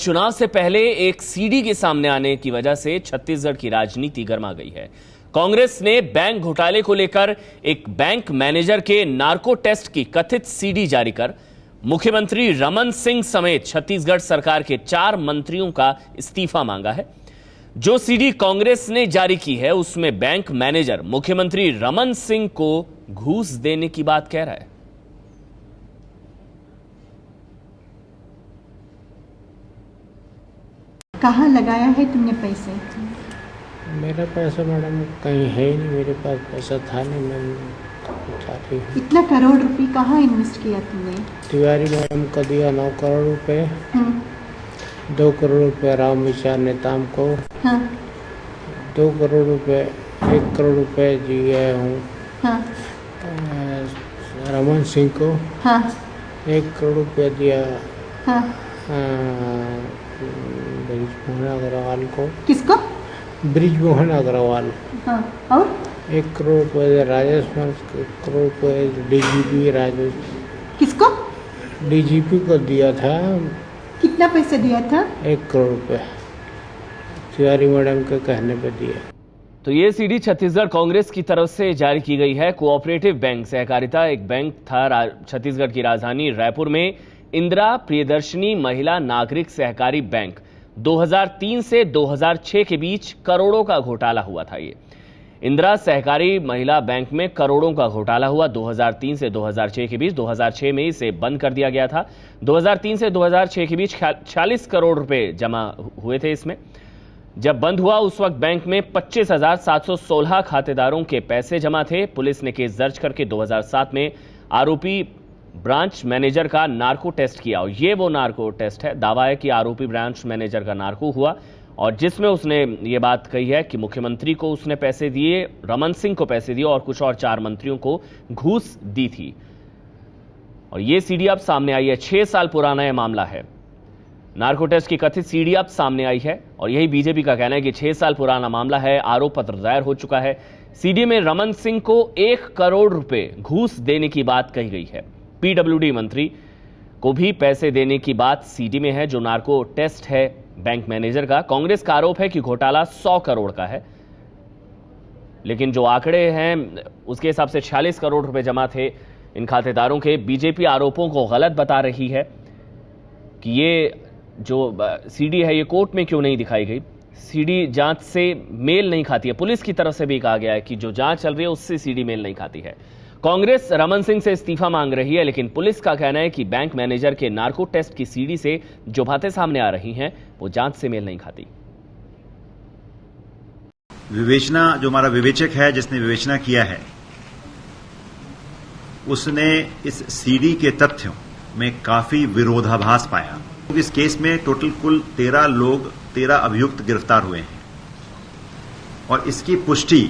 चुनाव से पहले एक सीडी के सामने आने की वजह से छत्तीसगढ़ की राजनीति गर्मा गई है। कांग्रेस ने बैंक घोटाले को लेकर एक बैंक मैनेजर के नार्को टेस्ट की कथित सीडी जारी कर मुख्यमंत्री रमन सिंह समेत छत्तीसगढ़ सरकार के 4 मंत्रियों का इस्तीफा मांगा है। जो सीडी कांग्रेस ने जारी की है उसमें बैंक मैनेजर मुख्यमंत्री रमन सिंह को घूस देने की बात कह रहा है। कहाँ लगाया है तुमने पैसे? मेरा पैसा मैडम कहीं है ही नहीं, मेरे पास पैसा था नहीं। मैं चाहती हूँ इतना करोड़ रुपए कहाँ इन्वेस्ट किया तुमने? तिवारी मैडम को दिया 9 करोड़ रुपए, 2 करोड़ रुपए राम विचार नेताम को, 2 करोड़ रुपए 1 करोड़ रुपए दिए हूँ रमन सिंह को, 1 करोड़ रुपया दिया ब्रिजमोहन अग्रवाल को। किसको? ब्रिजमोहन अग्रवाल। और 1 करोड़ रुपये राजेश, 1 करोड़ रुपये डीजीपी राजेश। किसको? डीजीपी को दिया था। कितना पैसे दिया था? 1 करोड़ रुपये तिवारी मैडम के कहने पे दिए। तो ये सीडी छत्तीसगढ़ कांग्रेस की तरफ से जारी की गई है। कोऑपरेटिव बैंक सहकारिता एक बैंक था छत्तीसगढ़ की राजधानी रायपुर में। इंदिरा प्रियदर्शनी महिला नागरिक सहकारी बैंक 2003 से 2006 के बीच करोड़ों का घोटाला हुआ था। ये इंदिरा सहकारी महिला बैंक में करोड़ों का घोटाला हुआ 2003 से 2006 के बीच। 2006 में इसे बंद कर दिया गया था। 2003 से 2006 के बीच 46 करोड़ रुपए जमा हुए थे इसमें। जब बंद हुआ उस वक्त बैंक में 25,716 खातेदारों के पैसे जमा थे। पुलिस ने केस दर्ज करके 2007 में आरोपी ब्रांच मैनेजर का नार्को टेस्ट किया। और ये वो नार्को टेस्ट है। दावा है कि आरोपी ब्रांच मैनेजर का नार्को हुआ और जिसमें उसने ये बात कही है कि मुख्यमंत्री को उसने पैसे दिए, रमन सिंह को पैसे दिए और कुछ और 4 मंत्रियों को घूस दी थी। और ये सीडी अब सामने आई है। 6 साल पुराना यह मामला है। नार्को टेस्ट की कथित सीडी अब सामने आई है और यही बीजेपी का कहना है कि 6 साल पुराना मामला है। आरोप पत्र दायर हो चुका है। सीडी में रमन सिंह को 1 करोड़ रुपए घूस देने की बात कही गई है। पीडब्ल्यूडी मंत्री को भी पैसे देने की बात सीडी में है। जो नार्को टेस्ट है बैंक मैनेजर का, कांग्रेस का आरोप है कि घोटाला 100 करोड़ का है, लेकिन जो आंकड़े हैं उसके हिसाब से 46 करोड़ रुपए जमा थे इन खातेदारों के। बीजेपी आरोपों को गलत बता रही है कि ये जो सीडी है ये कोर्ट में क्यों नहीं दिखाई गई। सीडी जांच से मेल नहीं खाती है। पुलिस की तरफ से भी कहा गया है कि जो जांच चल रही है उससे सीडी मेल नहीं खाती है। कांग्रेस रमन सिंह से इस्तीफा मांग रही है, लेकिन पुलिस का कहना है कि बैंक मैनेजर के नार्को टेस्ट की सीडी से जो बातें सामने आ रही हैं वो जांच से मेल नहीं खाती। विवेचना, जो हमारा विवेचक है जिसने विवेचना किया है, उसने इस सीडी के तथ्यों में काफी विरोधाभास पाया। इस केस में टोटल कुल 13 अभियुक्त गिरफ्तार हुए हैं और इसकी पुष्टि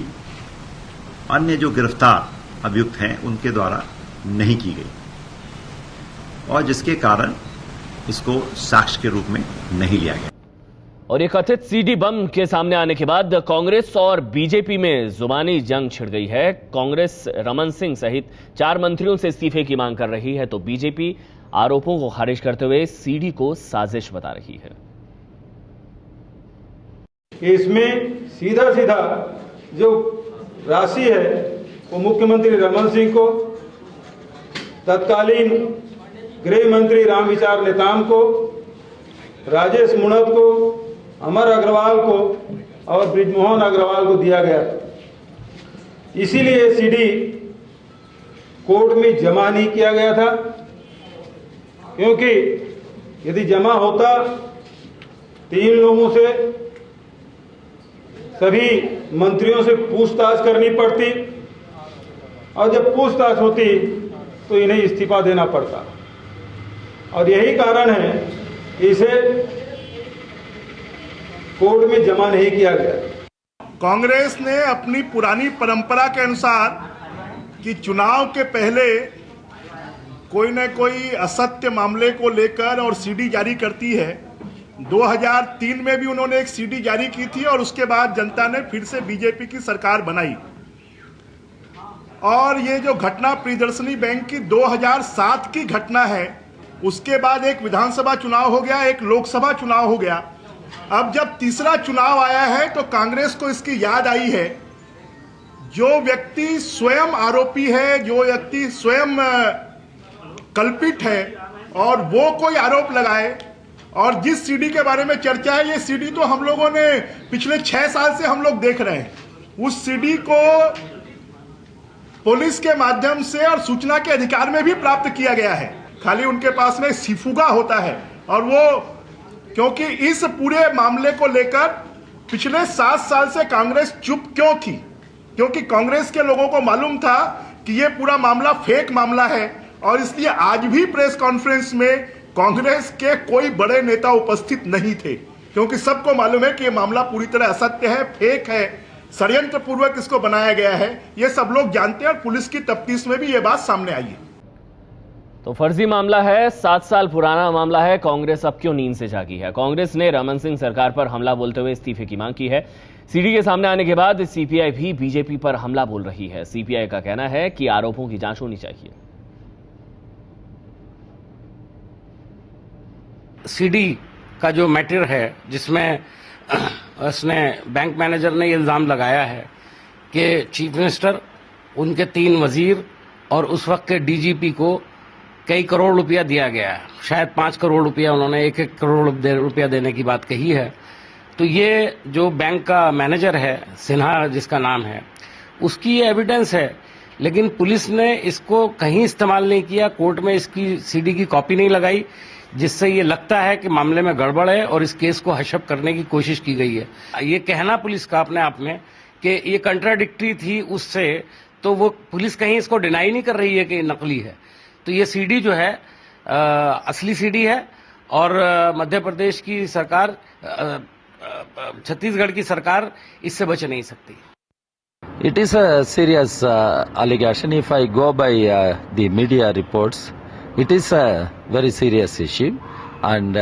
अन्य जो गिरफ्तार अभियुक्त हैं उनके द्वारा नहीं की गई और जिसके कारण इसको साक्ष्य के रूप में नहीं लिया गया। और ये कथित सीडी बम के सामने आने के बाद कांग्रेस और बीजेपी में जुबानी जंग छिड़ गई है। कांग्रेस रमन सिंह सहित 4 मंत्रियों से इस्तीफे की मांग कर रही है तो बीजेपी आरोपों को खारिज करते हुए सीडी को साजिश बता रही है। इसमें सीधा जो राशि है वो मुख्यमंत्री रमन सिंह को, तत्कालीन गृह मंत्री रामविचार नेताम को, राजेश मुणत को, अमर अग्रवाल को और ब्रिजमोहन अग्रवाल को दिया गया। इसीलिए सीडी कोर्ट में जमा नहीं किया गया था, क्योंकि यदि जमा होता 3 लोगों से, सभी मंत्रियों से पूछताछ करनी पड़ती और जब पूछताछ होती तो इन्हें इस्तीफा देना पड़ता। और यही कारण है कि इसे कोर्ट में जमा नहीं किया गया। कांग्रेस ने अपनी पुरानी परंपरा के अनुसार कि चुनाव के पहले कोई न कोई असत्य मामले को लेकर और सीडी जारी करती है। 2003 में भी उन्होंने एक सीडी जारी की थी और उसके बाद जनता ने फिर से बीजेपी की सरकार बनाई। और ये जो घटना प्रियदर्शनी बैंक की 2007 की घटना है उसके बाद एक विधानसभा चुनाव हो गया, एक लोकसभा चुनाव हो गया। अब जब तीसरा चुनाव आया है तो कांग्रेस को इसकी याद आई है, जो व्यक्ति स्वयं आरोपी है, जो व्यक्ति स्वयं कल्पित है और वो कोई आरोप लगाए। और जिस सीडी के बारे में चर्चा है, ये सीडी तो हम लोगों ने पिछले 6 साल से हम लोग देख रहे हैं। उस सीडी को पुलिस के माध्यम से और सूचना के अधिकार में भी प्राप्त किया गया है। खाली उनके पास में सिफुगा होता है। और वो क्योंकि इस पूरे मामले को लेकर पिछले 7 साल से कांग्रेस चुप क्यों थी? क्योंकि कांग्रेस के लोगों को मालूम था कि ये पूरा मामला फेक मामला है और इसलिए आज भी प्रेस कॉन्फ्रेंस में कांग्रेस के कोई बड़े नेता उपस्थित नहीं थे, क्योंकि सबको मालूम है कि ये मामला पूरी तरह असत्य है, फेक है, षड्यंत्र पूर्वक इसको बनाया गया है। ये सब लोग जानते हैं और पुलिस की तफ्तीश में भी ये बात सामने आई है। तो फर्जी मामला है, 7 साल पुराना मामला है। कांग्रेस अब क्यों नींद से जागी है? कांग्रेस ने रमन सिंह सरकार पर हमला बोलते हुए इस्तीफे की मांग की है। सीडी के सामने आने के बाद सीपीआई भी बीजेपी पर हमला बोल रही है। सीपीआई का कहना है कि आरोपों की जांच होनी चाहिए। सीडी का जो मैटर है, जिसमें उसने बैंक मैनेजर ने इल्जाम लगाया है कि चीफ मिनिस्टर, उनके 3 वजीर और उस वक्त के डीजीपी को कई करोड़ रुपया दिया गया है। शायद 5 करोड़ रुपया, उन्होंने 1-1 करोड़ रुपया देने की बात कही है। तो ये जो बैंक का मैनेजर है, सिन्हा जिसका नाम है, उसकी ये एविडेंस है। लेकिन पुलिस ने इसको कहीं इस्तेमाल नहीं किया, कोर्ट में इसकी सीडी की कॉपी नहीं लगाई, जिससे ये लगता है कि मामले में गड़बड़ है और इस केस को हशप करने की कोशिश की गई है। ये कहना पुलिस का अपने आप में कि ये कंट्राडिक्टरी थी उससे, तो वो पुलिस कहीं इसको डिनाई नहीं कर रही है कि नकली है। तो ये सीडी जो है असली सीडी है और मध्य प्रदेश की सरकार, छत्तीसगढ़ की सरकार इससे बच नहीं सकती। It is a serious allegation. If I go by the media reports, it is a very serious issue, and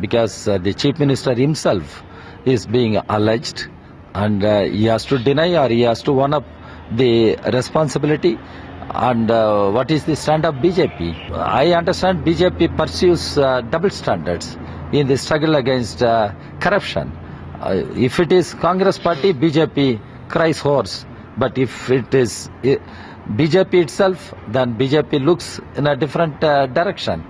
because the Chief Minister himself is being alleged, and he has to deny or he has to one up the responsibility. And what is the stand of BJP? I understand BJP pursues double standards in the struggle against corruption. If it is Congress party, BJP cries hoarse. But if it is BJP itself, then BJP looks in a different direction.